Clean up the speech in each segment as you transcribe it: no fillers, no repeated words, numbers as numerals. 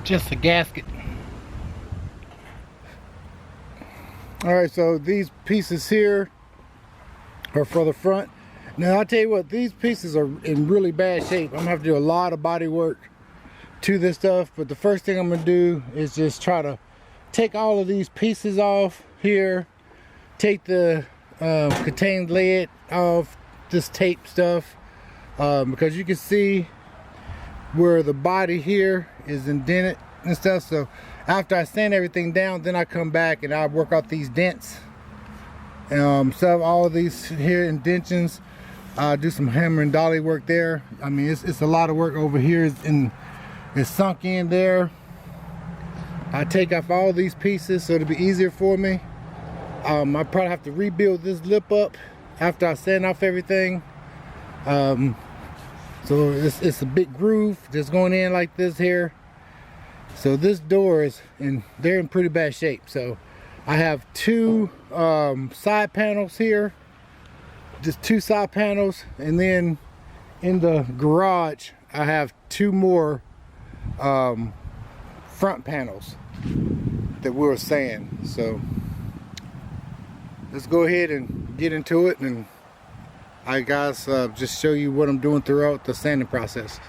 Just a gasket. Alright, so these pieces here are for the front. Now I'll tell you what, these pieces are in really bad shape. I'm gonna have to do a lot of body work to this stuff, but the first thing I'm gonna do is just try to take all of these pieces off here, take the contained lead off, this tape stuff, because you can see where the body here is indented and stuff. So after I sand everything down, then I come back and I work out these dents, so all of these here indentions, do some hammer and dolly work there. I mean, it's a lot of work over here, it's sunk in there. I take off all these pieces so it'll be easier for me. I probably have to rebuild this lip up after I sand off everything. So it's a big groove just going in like this here. So this door they're in pretty bad shape. So I have two side panels here, just two side panels, and then in the garage I have two more front panels that we were sanding. So let's go ahead and get into it, and I guys just show you what I'm doing throughout the sanding process.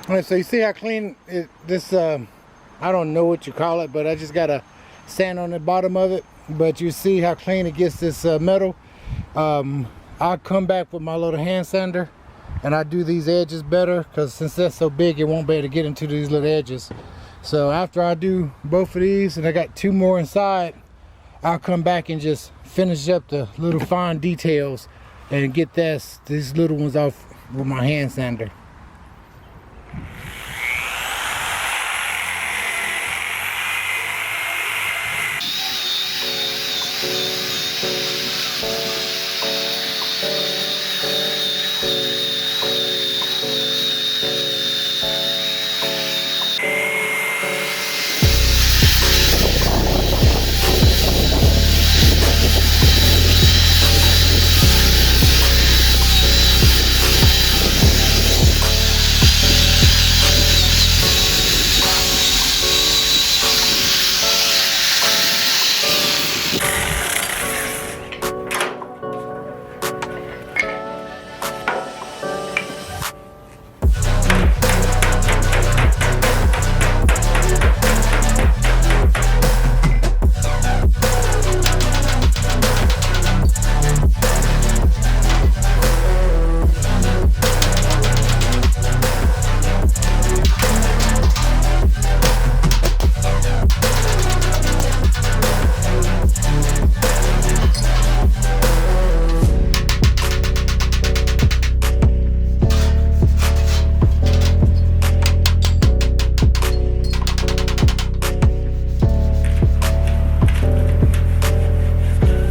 Alright, so you see how clean this I don't know what you call it, but I just got a sand on the bottom of it. but you see how clean it gets this metal. I'll come back with my little hand sander and I do these edges better, because since that's so big it won't be able to get into these little edges. So after I do both of these, and I got 2 more inside, I'll come back and just finish up the little fine details and get these little ones off with my hand sander.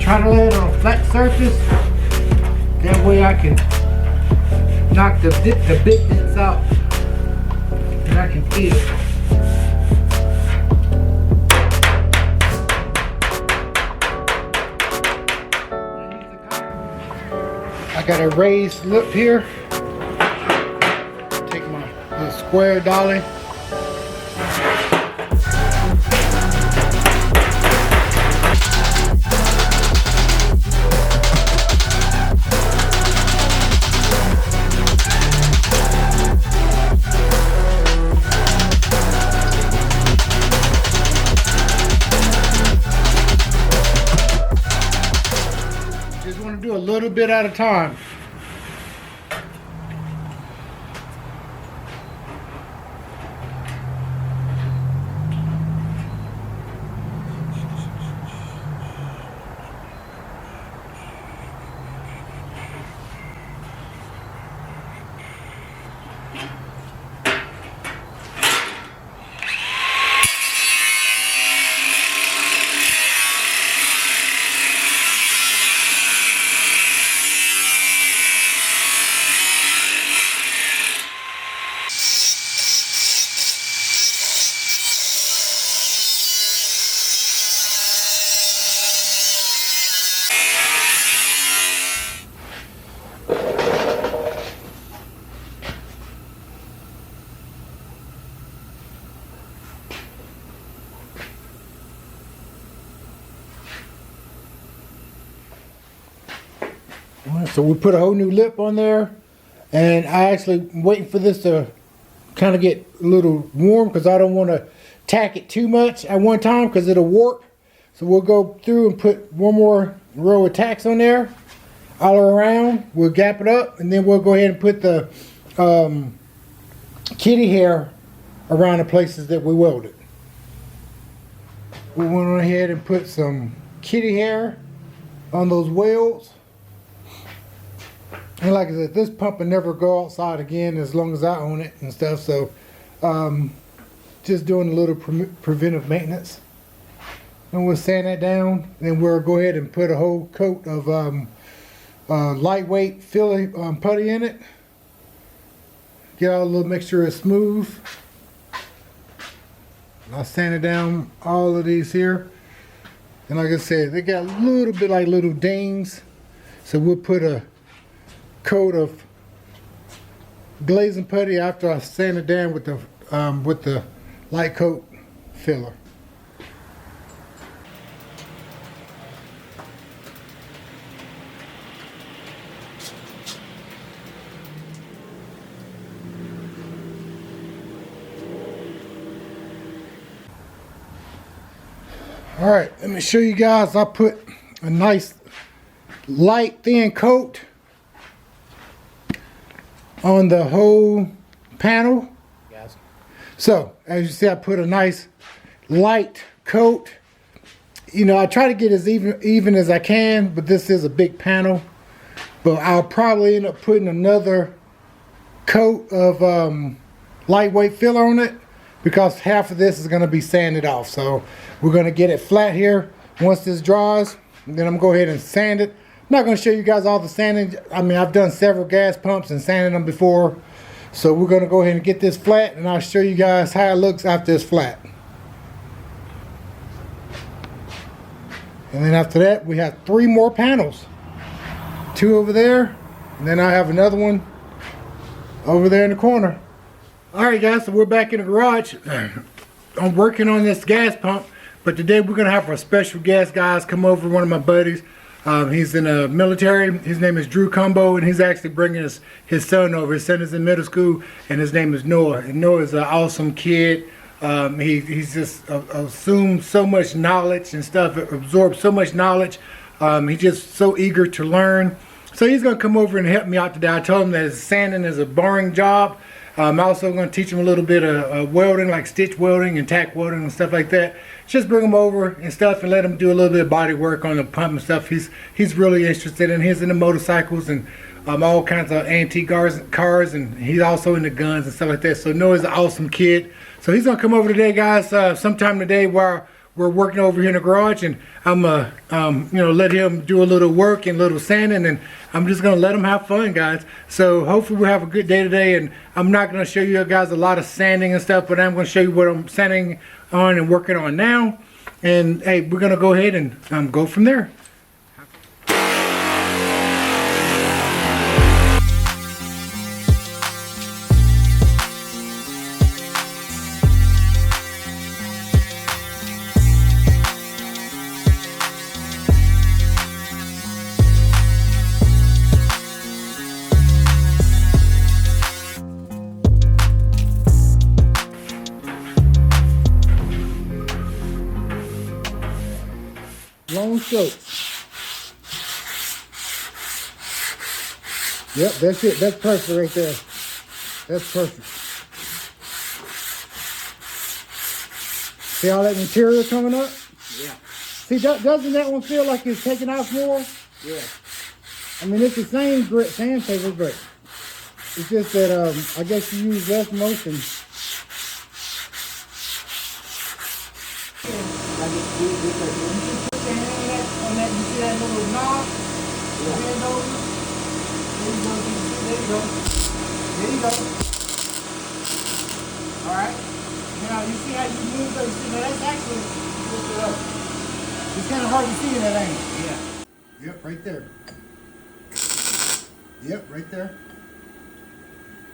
Try to lay it on a flat surface. That way I can knock the big bits out and I can eat it. I got a raised lip here. Take my little square dolly. Do a little bit at a time. So we put a whole new lip on there, and I actually waiting for this to kind of get a little warm, because I don't want to tack it too much at one time because it'll warp. So we'll go through and put one more row of tacks on there all around. We'll gap it up, and then we'll go ahead and put the kitty hair around the places that we welded. We went ahead and put some kitty hair on those welds. And like I said, this pump will never go outside again as long as I own it and stuff. So just doing a little preventive maintenance. And we'll sand that down. Then we'll go ahead and put a whole coat of lightweight filler putty in it. Get all a little mixture of smooth. I'll sand it down all of these here. And like I said, they got a little bit like little dings. So we'll put a coat of glazing putty after I sand it down with the light coat filler. All right, let me show you guys. I put a nice light thin coat on the whole panel. Yes. So as you see, I put a nice light coat. You know, I try to get as even as I can, but this is a big panel. But I'll probably end up putting another coat of lightweight filler on it, because half of this is going to be sanded off. So we're going to get it flat here once this dries, and then I'm going to go ahead and sand it. I'm not going to show you guys all the sanding. I mean, I've done several gas pumps and sanded them before. So we're going to go ahead and get this flat, and I'll show you guys how it looks after it's flat. And then after that, we have 3 more panels. 2 over there, and then I have another one over there in the corner. Alright guys, so we're back in the garage. I'm working on this gas pump, but today we're going to have our special gas guys come over. One of my buddies, he's in the military. His name is Drew Combo, and he's actually bringing his son over. His son is in middle school, and his name is Noah. And Noah is an awesome kid. He's just assumed so much knowledge and stuff, absorbed so much knowledge. He's just so eager to learn. So he's going to come over and help me out today. I told him that sanding is a boring job. I'm also going to teach him a little bit of welding, like stitch welding and tack welding and stuff like that. Just bring him over and stuff and let him do a little bit of body work on the pump and stuff. He's really interested in. He's into motorcycles and all kinds of antique cars, and he's also into guns and stuff like that. So Noah's an awesome kid. So he's going to come over today, guys, sometime today while we're working over here in the garage, and I'm you know, let him do a little work and a little sanding, and I'm just gonna let him have fun, guys. So hopefully we'll have a good day today. And I'm not gonna show you guys a lot of sanding and stuff, but I'm gonna show you what I'm sanding on and working on now. And hey, we're gonna go ahead and go from there. Long stroke. Yep, that's it. That's perfect right there. That's perfect. See all that material coming up? Yeah. See, doesn't that one feel like it's taking off more? Yeah. I mean, it's the same grit sandpaper, but it's just that I guess you use less motion. On that, you see that little knob? Yeah. Bend over. There you go. There you go. There you go. Alright. Now you see how you move those. Now that's actually lift it up. It's kind of hard to see in that angle. Yeah. Yep, right there. Yep, right there.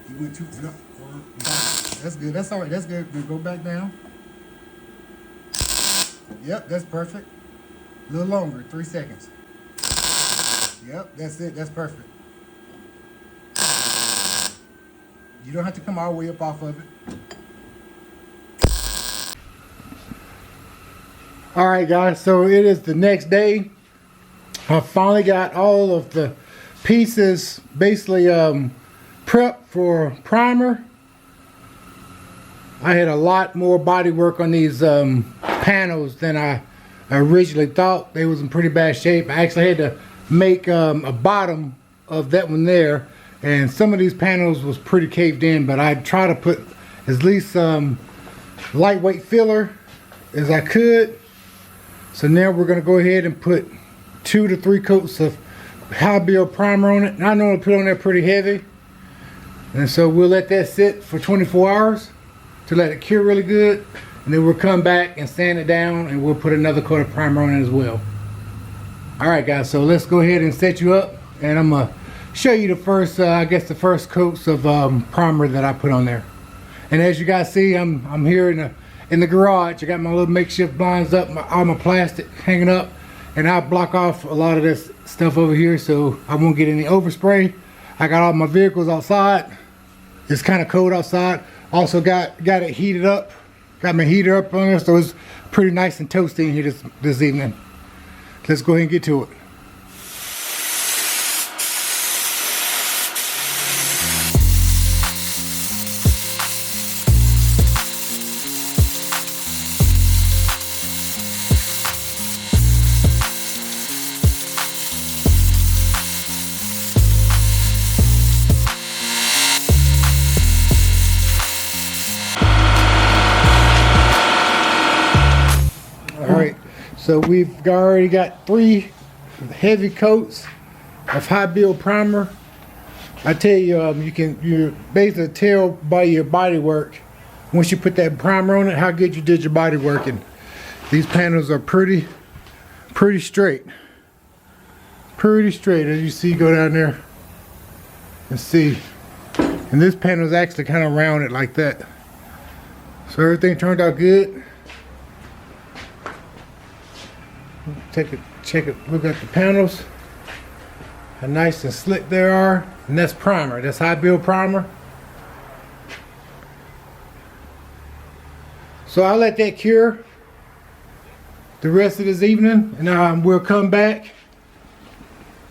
You went too no. That's good. That's alright. That's good. Go back down. Yep, that's perfect. A little longer, 3 seconds. Yep, that's it. That's perfect. You don't have to come all the way up off of it. All right, guys. So it is the next day. I finally got all of the pieces basically prepped for primer. I had a lot more body work on these panels than I originally thought. They was in pretty bad shape. I actually had to make a bottom of that one there, and some of these panels was pretty caved in, but I tried to put at least lightweight filler as I could. So now we're going to go ahead and put 2 to 3 coats of high build primer on it. And I know I put on there pretty heavy, and so we'll let that sit for 24 hours to let it cure really good. And then we'll come back and sand it down, and we'll put another coat of primer on it as well. Alright guys, so let's go ahead and set you up, and I'm going to show you the first, I guess the first coats of primer that I put on there. And as you guys see, I'm here in the garage. I got my little makeshift blinds up, all my plastic hanging up, and I block off a lot of this stuff over here so I won't get any overspray. I got all my vehicles outside. It's kind of cold outside. Also got it heated up. Got my heater up on there, so it's pretty nice and toasty in here this evening. Let's go ahead and get to it. Alright, so we've already got 3 heavy coats of high build primer. I tell you, you basically tell by your body work, once you put that primer on it, how good you did your body work. And these panels are pretty straight. Pretty straight, as you see, go down there and see. And this panel is actually kind of rounded like that. So everything turned out good. Take it, check it, look at the panels. How nice and slick they are. And that's primer, that's high build primer. So I'll let that cure the rest of this evening, and we'll come back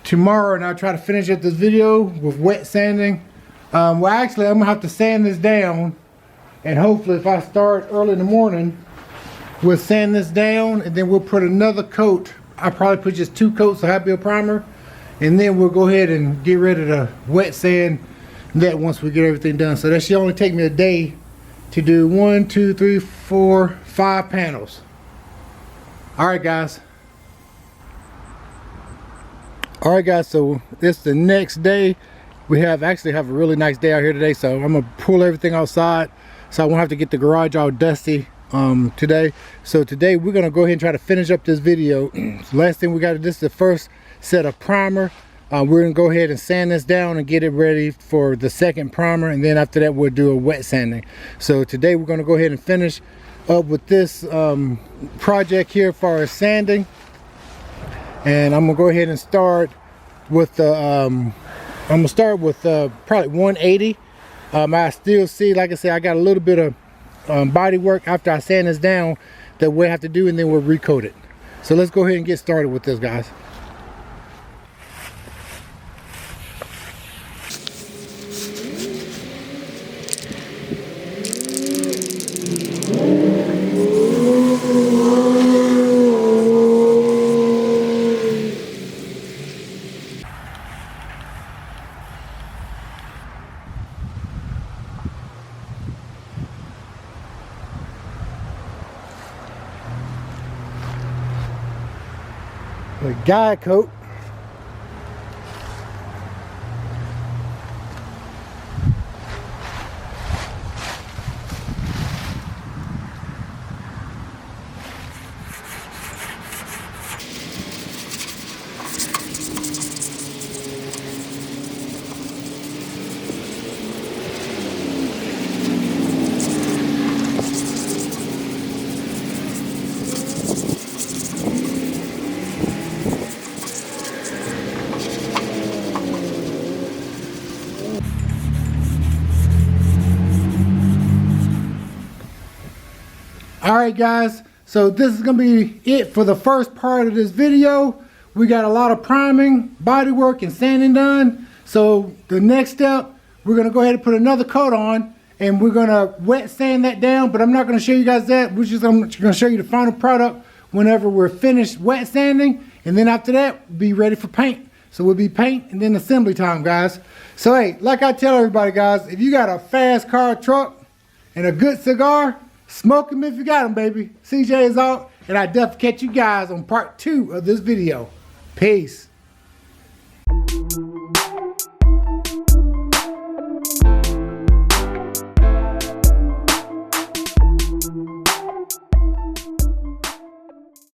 tomorrow and I'll try to finish up this video with wet sanding. Well, actually I'm gonna have to sand this down, and hopefully if I start early in the morning, we'll sand this down, and then we'll put another coat. I'll probably put just 2 coats of high build primer, and then we'll go ahead and get ready to wet sand that once we get everything done. So that should only take me a day to do 1, 2, 3, 4, 5 panels. Alright guys. Alright guys, so it's the next day. We actually have a really nice day out here today, so I'm gonna pull everything outside so I won't have to get the garage all dusty today. So today we're gonna go ahead and try to finish up this video. Last thing we got, this is the first set of primer. We're gonna go ahead and sand this down and get it ready for the second primer, and then after that we'll do a wet sanding. So today we're gonna go ahead and finish up with this project here for our sanding, and I'm gonna go ahead and start with the probably 180. I still see, like I said, I got a little bit of body work after I sand this down that we'll have to do, and then we'll recoat it. So let's go ahead and get started with this, guys. The guide coat. Alright guys, so this is going to be it for the first part of this video. We got a lot of priming, body work, and sanding done. So the next step, we're going to go ahead and put another coat on, and we're going to wet sand that down, but I'm not going to show you guys that. I'm going to show you the final product whenever we're finished wet sanding, and then after that, we'll be ready for paint. So we'll be paint and then assembly time, guys. So hey, like I tell everybody, guys, if you got a fast car, truck, and a good cigar, smoke them if you got them, baby. CJ is out, and I definitely catch you guys on part 2 of this video. Peace.